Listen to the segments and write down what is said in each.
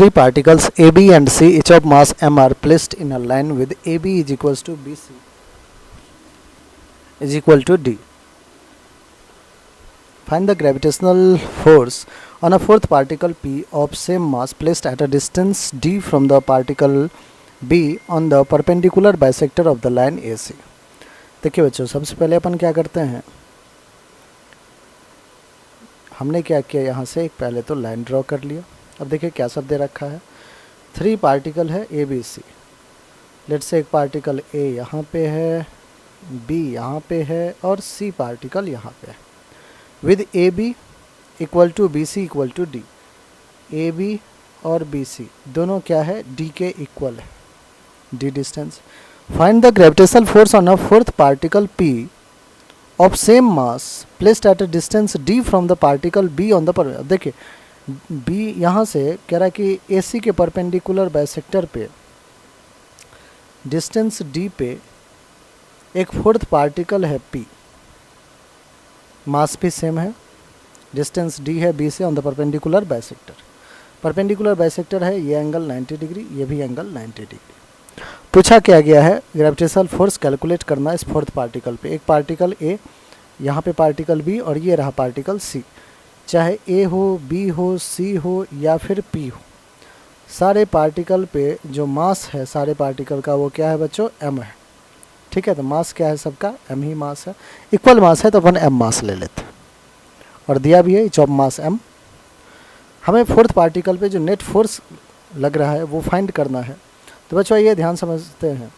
three particles AB and C each of mass m are placed in a line with AB is equals to BC is equal to D. Find the gravitational force on a fourth particle P of same mass placed at a distance D from the particle B on the perpendicular bisector of the line AC. देखिए बच्चों, सबसे पहले अपन क्या करते हैं, हमने क्या किया, यहाँ से एक पहले तो लाइन ड्रॉ कर लिया. अब देखिए क्या सब दे रखा है, 3 पार्टिकल है ए बी सी. लेट से एक पार्टिकल ए यहाँ पे है, बी यहाँ पे है और सी पार्टिकल यहाँ पे है. With A B equal to B C equal to D. A B और बी सी दोनों क्या है, डी के इक्वल है, D distance. Find the gravitational force on a fourth particle P of same mass placed at a distance D from the particle B on the पर. देखिए B यहाँ से कह रहा है कि ए सी के परपेंडिकुलर बाइसेक्टर पे डिस्टेंस डी पे एक फोर्थ पार्टिकल है पी, मास भी सेम है, डिस्टेंस डी है बी से on the perpendicular bisector. Perpendicular bisector है, ये एंगल 90 डिग्री, ये भी एंगल 90 डिग्री. पूछा क्या गया है, ग्रेविटेशनल फोर्स कैलकुलेट करना इस फोर्थ पार्टिकल पे. एक पार्टिकल ए, यहाँ पे पार्टिकल बी और ये रहा पार्टिकल सी. चाहे ए हो, बी हो, सी हो या फिर पी हो, सारे पार्टिकल पे जो मास है सारे पार्टिकल का वो क्या है बच्चों, एम है. ठीक है, तो मास क्या है सबका, एम ही मास है. इक्वल मास है तो अपन एम मास ले लेते हैं और दिया भी है इच ऑफ मास एम. हमें फोर्थ पार्टिकल पे जो नेट फोर्स लग रहा है वो फाइंड करना है. तो बच्चों ये ध्यान समझते हैं,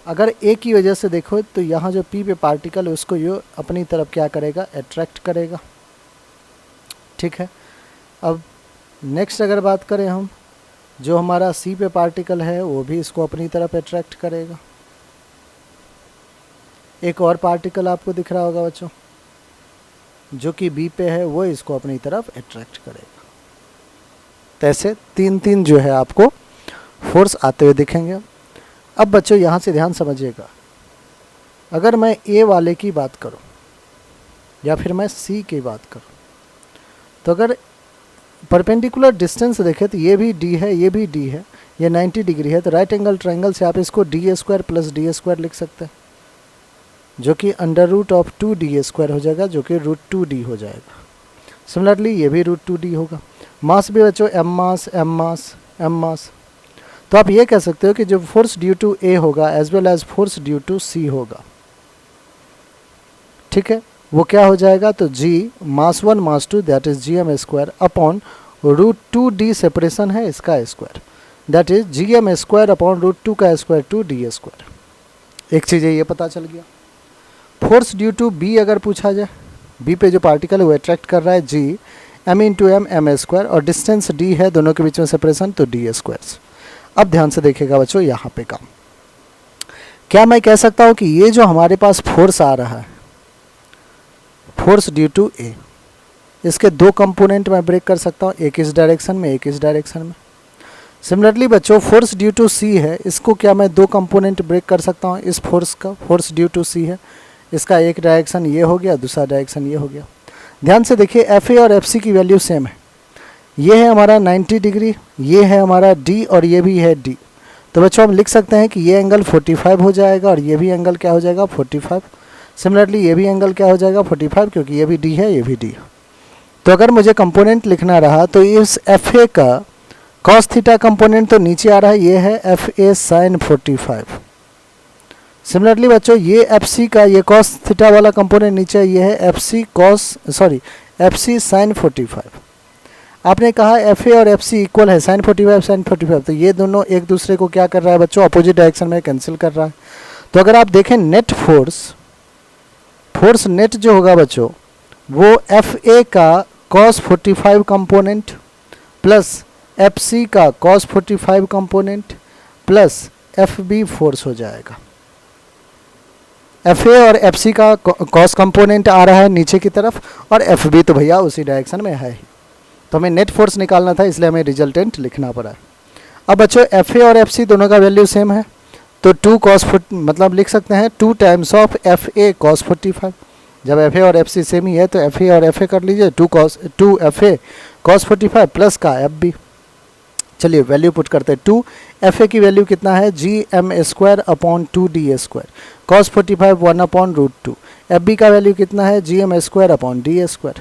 अगर ए की वजह से देखो तो यहाँ जो पी पे पार्टिकल है उसको ये अपनी तरफ क्या करेगा, अट्रैक्ट करेगा. ठीक है, अब नेक्स्ट अगर बात करें हम, जो हमारा सी पे पार्टिकल है वो भी इसको अपनी तरफ अट्रैक्ट करेगा. एक और पार्टिकल आपको दिख रहा होगा बच्चों जो कि बी पे है, वो इसको अपनी तरफ अट्रैक्ट करेगा. तो ऐसे 3 जो है आपको फोर्स आते हुए दिखेंगे. अब बच्चों यहाँ से ध्यान समझिएगा, अगर मैं ए वाले की बात करूँ या फिर मैं सी की बात करूँ, तो अगर परपेंडिकुलर डिस्टेंस देखें तो ये भी डी है, ये भी डी है, ये 90 डिग्री है. तो राइट एंगल ट्रायंगल से आप इसको D A square plus D A square लिख सकते हैं, जो कि under root of 2 D A square हो जाएगा, जो कि रूट 2 डी हो जाएगा. सिमिलरली ये भी रूट 2 डी होगा. मास भी बच्चों एम मास एम मास एम मास. तो आप ये कह सकते हो कि जो फोर्स ड्यू टू ए होगा as well as force due to C होगा. ठीक है, वो क्या हो जाएगा, तो G mass 1 mass 2 that is G M square upon root 2 D separation है इसका square, that is G M square upon root 2 का स्क्वायर 2 डी स्क्वायर. एक चीज़ ये पता चल गया. फोर्स ड्यू टू बी अगर पूछा जाए, बी पे जो पार्टिकल है वो अट्रैक्ट कर रहा है G M into M M square और डिस्टेंस डी है, दोनों के बीच में सेपरेशन तो डी स्क्वायर. अब ध्यान से देखिएगा बच्चों यहाँ पे काम, क्या मैं कह सकता हूँ कि ये जो हमारे पास फोर्स आ रहा है, फोर्स ड्यू टू ए, इसके 2 कंपोनेंट मैं ब्रेक कर सकता हूँ, एक इस डायरेक्शन में एक इस डायरेक्शन में. सिमिलरली बच्चों फोर्स ड्यू टू सी है, इसको क्या मैं 2 कंपोनेंट ब्रेक कर सकता हूँ इस फोर्स का. फोर्स ड्यू टू सी है, इसका एक डायरेक्शन ये हो गया, दूसरा डायरेक्शन ये हो गया. ध्यान से देखिए एफ ए और एफ सी की वैल्यू सेम है. ये है हमारा 90 डिग्री, ये है हमारा डी और ये भी है डी. तो बच्चों हम लिख सकते हैं कि ये एंगल 45 हो जाएगा और ये भी एंगल क्या हो जाएगा, 45. सिमिलरली ये भी एंगल क्या हो जाएगा, 45, क्योंकि ये भी डी है ये भी डी है. तो अगर मुझे कंपोनेंट लिखना रहा तो इस एफ ए का कॉस थीटा कंपोनेंट तो नीचे आ रहा है, ये है एफ ए साइन 45. सिमिलरली बच्चों ये एफ सी का ये कॉस थीटा वाला कंपोनेंट नीचे, ये है एफ सी साइन 45. आपने कहा एफ ए और एफ सी इक्वल है, साइन 45 साइन 45, तो ये दोनों एक दूसरे को क्या कर रहा है बच्चों, अपोजिट डायरेक्शन में कैंसिल कर रहा है. तो अगर आप देखें नेट फोर्स नेट जो होगा बच्चों वो एफ ए का cos 45 component plus F C का cos 45 component plus F B force हो जाएगा. एफ ए और एफ सी का कॉस कंपोनेंट आ रहा है नीचे की तरफ और एफ बी तो भैया उसी डायरेक्शन में है ही. तो हमें नेट फोर्स निकालना था, इसलिए हमें रिजल्टेंट लिखना पड़ा. अब बच्चों एफ ए और एफ सी दोनों का वैल्यू सेम है, तो 2 cos मतलब लिख सकते हैं 2 times of F A cos 45. जब एफ ए और एफ सी सेम ही है तो एफ ए और एफ ए कर लीजिए, 2 एफ ए कॉस 45 प्लस का एफ बी. चलिए वैल्यू पुट करते हैं 2, एफ ए की वैल्यू कितना है gm² upon 2d², cos 45 1 upon √2, F B का वैल्यू कितना है gm² अपॉन d²।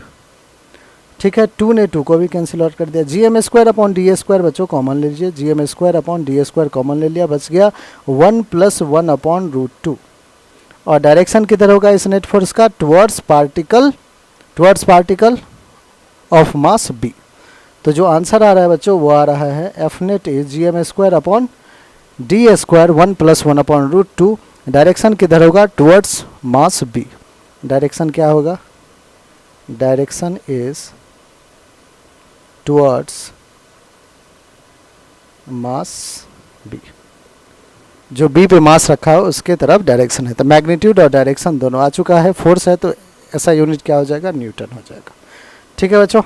ठीक है, 2 ने 2 को भी कैंसिल आउट कर दिया, gm² अपॉन d² बच्चों कॉमन ले लीजिए, gm² अपॉन d² कॉमन ले लिया, बच गया 1 + 1 अपॉन √2। और डायरेक्शन किधर होगा इस नेट फोर्स का, towards particle of mass B. तो जो आंसर आ रहा है बच्चों वो आ रहा है F net is gm² upon d² 1 + 1 upon √2। Direction किधर होगा, टुवर्ड्स मास बी। डायरेक्शन क्या होगा, direction is towards mass B, जो बी पे मास रखा है उसके तरफ डायरेक्शन है। तो मैग्नीट्यूड और डायरेक्शन दोनों आ चुका है, फोर्स है तो ऐसा यूनिट क्या हो जाएगा, न्यूटन हो जाएगा। ठीक है बच्चों।